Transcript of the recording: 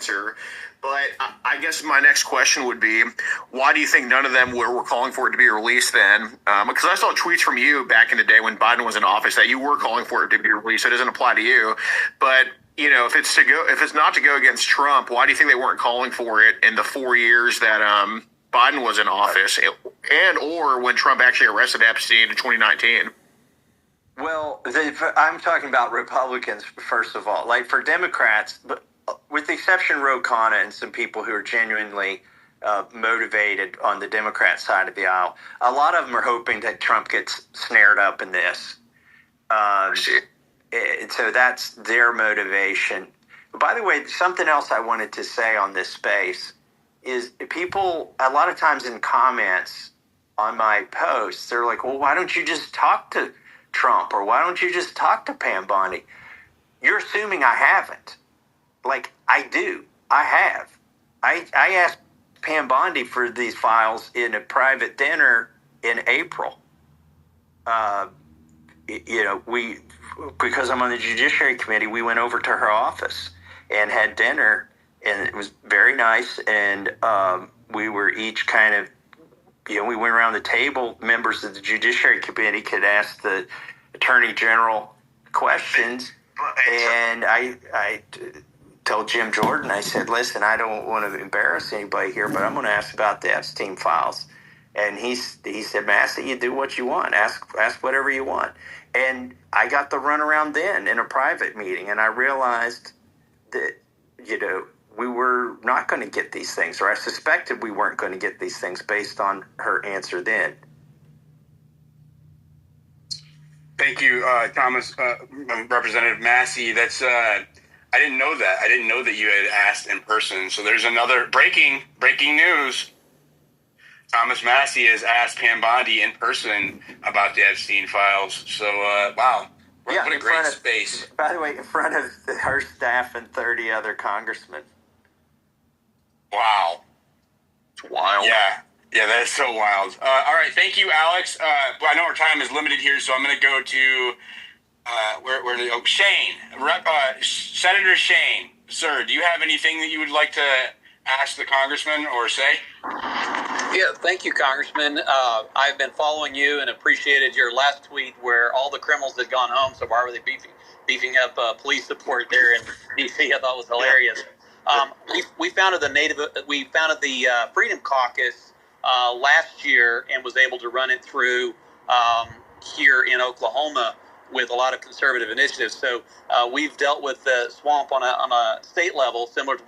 answer. But I guess my next question would be, why do you think none of them were calling for it to be released then? Because I saw tweets from you back in the day when Biden was in office that you were calling for it to be released. So it doesn't apply to you. But if it's not to go against Trump, why do you think they weren't calling for it in the 4 years that Biden was in office, and or when Trump actually arrested Epstein in 2019? Well, I'm talking about Republicans, first of all. Like for Democrats, but with the exception of Ro Khanna and some people who are genuinely motivated on the Democrat side of the aisle, a lot of them are hoping that Trump gets snared up in this. So that's their motivation. By the way, something else I wanted to say on this space is people, a lot of times in comments on my posts, they're like, well, why don't you just talk to Trump? Or why don't you just talk to Pam Bondi? You're assuming I haven't. Like, I do. I have. I asked Pam Bondi for these files in a private dinner in April. Because I'm on the Judiciary Committee, we went over to her office and had dinner, and it was very nice. And we were each kind of, we went around the table. Members of the Judiciary Committee could ask the Attorney General questions. And I told Jim Jordan, I said, listen, I don't want to embarrass anybody here, but I'm going to ask about the Epstein files. And he said, Massie, you do what you want. Ask whatever you want. And I got the runaround then in a private meeting, and I realized that, we were not going to get these things, or I suspected we weren't going to get these things based on her answer then. Thank you, Thomas, Representative Massie. That's I didn't know that. I didn't know that you had asked in person. So there's another breaking news. Thomas Massie has asked Pam Bondi in person about the Epstein files. So, wow. What a great space. By the way, in front of her staff and 30 other congressmen. Wow. It's wild. Yeah, that is so wild. All right, thank you, Alex. I know our time is limited here, so I'm going to go to Shane, Senator Shane. Sir, do you have anything that you would like to ask the congressman or say? Yeah, thank you, Congressman. I've been following you and appreciated your last tweet where all the criminals had gone home. So why were they beefing up police support there in D.C.? I thought was hilarious. We founded the Freedom Caucus last year and was able to run it through here in Oklahoma with a lot of conservative initiatives. So we've dealt with the swamp on a state level, similar to